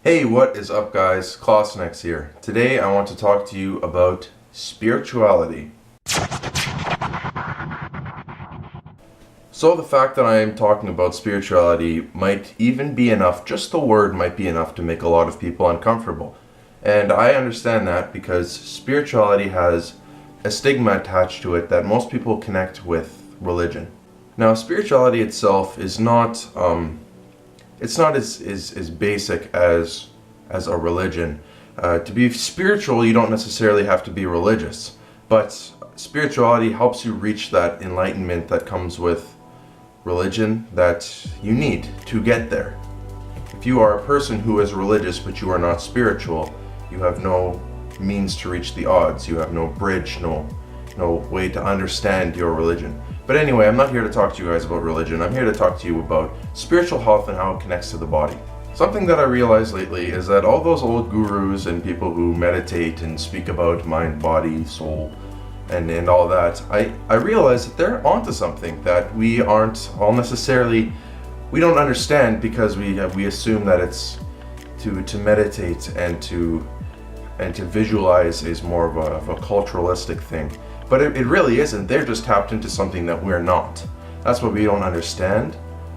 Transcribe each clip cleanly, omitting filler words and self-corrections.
Hey, what is up guys? Clausnex here. Today I want to talk to you about spirituality. So the fact that I am talking about spirituality might even be enough, just the word might be enough to make a lot of people uncomfortable. And I understand that because spirituality has a stigma attached to it that most people connect with religion. Now, spirituality itself is not it's not as basic as a religion. To be spiritual, you don't necessarily have to be religious, but spirituality helps you reach that enlightenment that comes with religion that you need to get there. If you are a person who is religious but you are not spiritual, you have no means to reach the odds. You have no bridge, no way to understand your religion. But anyway, I'm not here to talk to you guys about religion. I'm here to talk to you about spiritual health and how it connects to the body. Something that I realized lately is that all those old gurus and people who meditate and speak about mind, body, soul, and all that, I realized that they're onto something that we aren't all necessarily, we don't understand because we assume that it's to meditate and to visualize is more of a culturalistic thing. But it really isn't. They're just tapped into something that we're not. That's what we don't understand.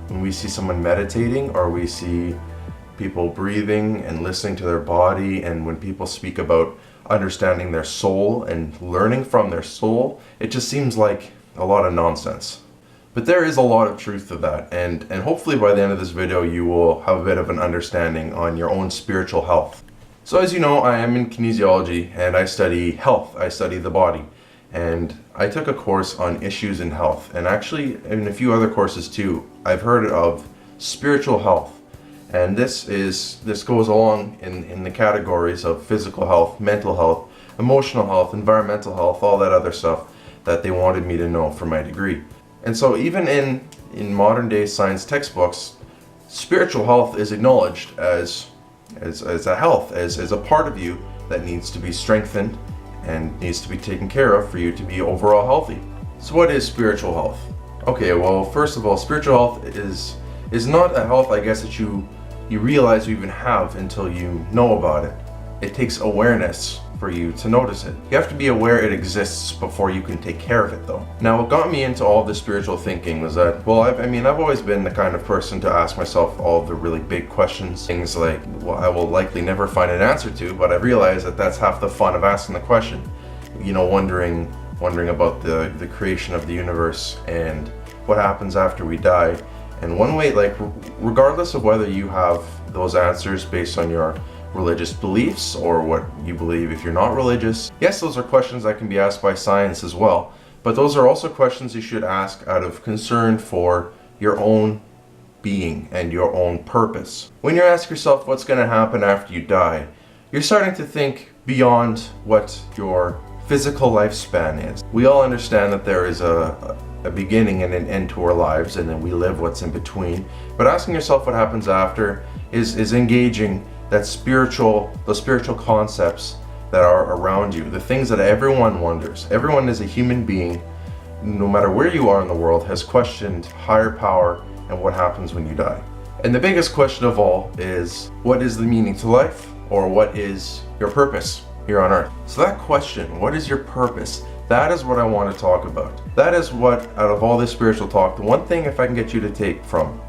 When we see someone meditating or we see people breathing and listening to their body, and when people speak about understanding their soul and learning from their soul, it just seems like a lot of nonsense. But there is a lot of truth to that, and hopefully by the end of this video you will have a bit of an understanding on your own spiritual health. So as you know, I am in kinesiology and I study health. I study the body. And I took a course on issues in health, and actually in a few other courses too, I've heard of spiritual health. And this goes along in the categories of physical health, mental health, emotional health, environmental health, all that other stuff that they wanted me to know for my degree. And so even in modern day science textbooks, spiritual health is acknowledged as a health, as a part of you that needs to be strengthened and needs to be taken care of for you to be overall healthy. So what is spiritual health? Okay, well, first of all, spiritual health is not a health, I guess, that you realize you even have until you know about it. It takes awareness for you to notice it. You have to be aware it exists before you can take care of it though. Now, what got me into all this spiritual thinking was that, well, I've always been the kind of person to ask myself all the really big questions, things like, well, I will likely never find an answer to, but I realized that that's half the fun of asking the question. You know, wondering about the creation of the universe and what happens after we die. And one way, like, regardless of whether you have those answers based on your religious beliefs or what you believe if you're not religious, yes, those are questions that can be asked by science as well, but those are also questions you should ask out of concern for your own being and your own purpose. When you ask yourself what's going to happen after you die, you're starting to think beyond what your physical lifespan is. We all understand that there is a beginning and an end to our lives, and then we live what's in between, but asking yourself what happens after is engaging those spiritual concepts that are around you, the things that everyone wonders. Everyone is a human being, no matter where you are in the world, has questioned higher power and what happens when you die. And the biggest question of all is, what is the meaning to life? Or what is your purpose here on earth? So that question, what is your purpose? That is what I want to talk about. That is what, out of all this spiritual talk, the one thing if I can get you to take from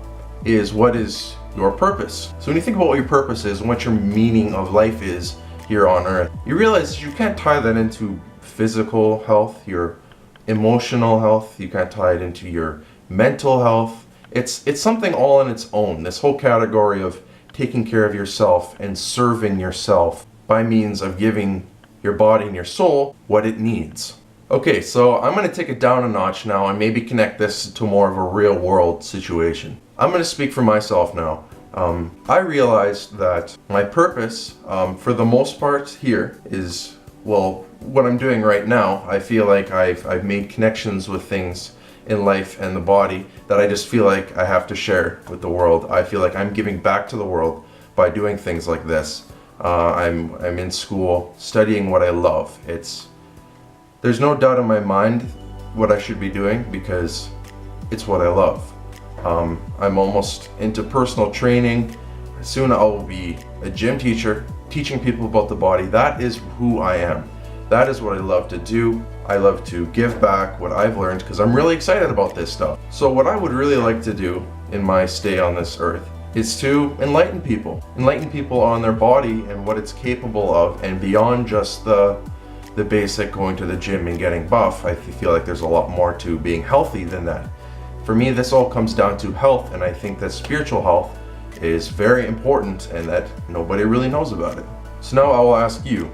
is, what is your purpose? So when you think about what your purpose is and what your meaning of life is here on earth, you realize you can't tie that into physical health, your emotional health, you can't tie it into your mental health. It's something all on its own, this whole category of taking care of yourself and serving yourself by means of giving your body and your soul what it needs. Okay, so I'm going to take it down a notch now and maybe connect this to more of a real world situation. I'm going to speak for myself now. I realized that my purpose, for the most part here, is, well, what I'm doing right now. I feel like I've made connections with things in life and the body that I just feel like I have to share with the world. I feel like I'm giving back to the world by doing things like this. I'm in school studying what I love. There's no doubt in my mind what I should be doing because it's what I love. I'm almost into personal training. Soon I will be a gym teacher, teaching people about the body. That is who I am. That is what I love to do. I love to give back what I've learned because I'm really excited about this stuff. So what I would really like to do in my stay on this earth is to enlighten people on their body and what it's capable of, and beyond just the basic going to the gym and getting buff. I feel like there's a lot more to being healthy than that. For me, this all comes down to health, and I think that spiritual health is very important and that nobody really knows about it. So now I will ask you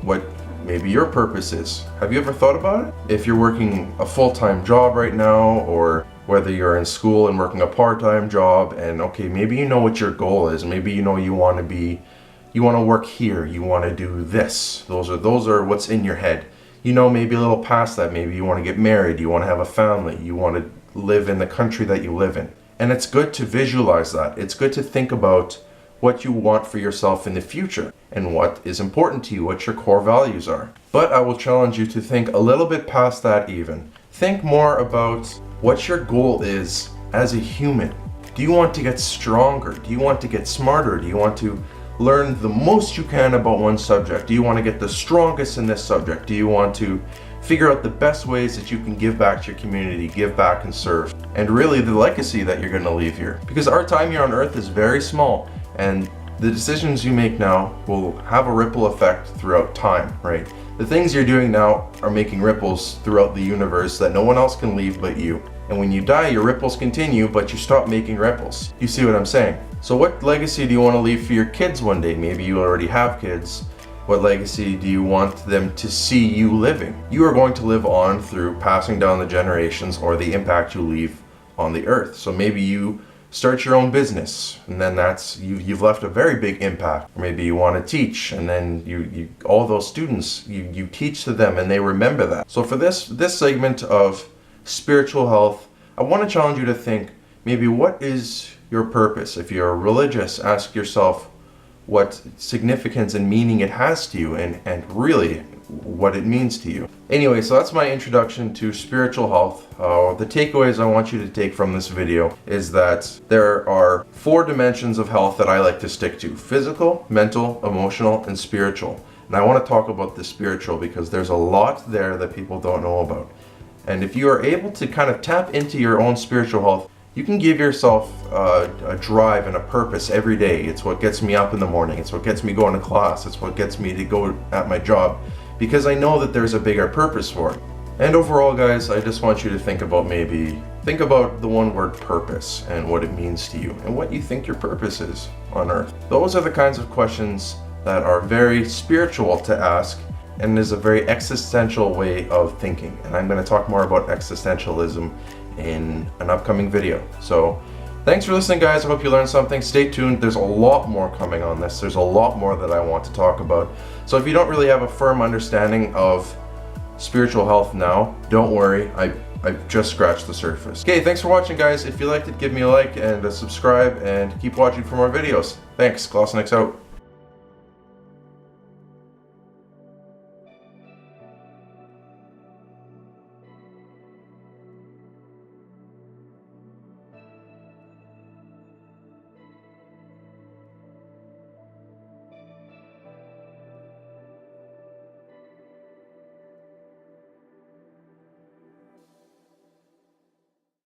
what maybe your purpose is. Have you ever thought about it? If you're working a full-time job right now, or whether you're in school and working a part-time job, and okay, maybe you know what your goal is. Maybe you know you want to work here, you want to do this. Those are what's in your head. You know, maybe a little past that, maybe you want to get married, you want to have a family, you want to live in the country that you live in. And it's good to visualize that. It's good to think about what you want for yourself in the future and what is important to you, what your core values are. But I will challenge you to think a little bit past that even. Think more about what your goal is as a human. Do you want to get stronger? Do you want to get smarter? Do you want to learn the most you can about one subject? Do you want to get the strongest in this subject? Do you want to figure out the best ways that you can give back to your community, give back and serve, and really the legacy that you're going to leave here? Because our time here on earth is very small, and the decisions you make now will have a ripple effect throughout time, right? The things you're doing now are making ripples throughout the universe that no one else can leave but you. And when you die, your ripples continue, but you stop making ripples. You see what I'm saying? So what legacy do you want to leave for your kids one day? Maybe you already have kids. What legacy do you want them to see you living? You are going to live on through passing down the generations or the impact you leave on the earth. So maybe you start your own business, and then you've left a very big impact. Or maybe you want to teach, and then you all those students, you teach to them and they remember that. So for this segment of spiritual health, I want to challenge you to think, maybe what is your purpose? If you're religious, ask yourself what significance and meaning it has to you, and really what it means to you. Anyway, so that's my introduction to spiritual health. The takeaways I want you to take from this video is that there are 4 dimensions of health that I like to stick to: physical, mental, emotional, and spiritual. And I want to talk about the spiritual because there's a lot there that people don't know about. And if you are able to kind of tap into your own spiritual health, you can give yourself a drive and a purpose every day. It's what gets me up in the morning. It's what gets me going to class. It's what gets me to go at my job, because I know that there's a bigger purpose for it. And overall, guys, I just want you to think about the one word purpose and what it means to you and what you think your purpose is on earth. Those are the kinds of questions that are very spiritual to ask, and is a very existential way of thinking. And I'm going to talk more about existentialism in an upcoming video. So thanks for listening, guys. I hope you learned something. Stay tuned. There's a lot more coming on this. There's a lot more that I want to talk about. So if you don't really have a firm understanding of spiritual health now, don't worry. I've just scratched the surface. Okay, thanks for watching, guys. If you liked it, give me a like and a subscribe, and keep watching for more videos. Thanks. Clausenix out.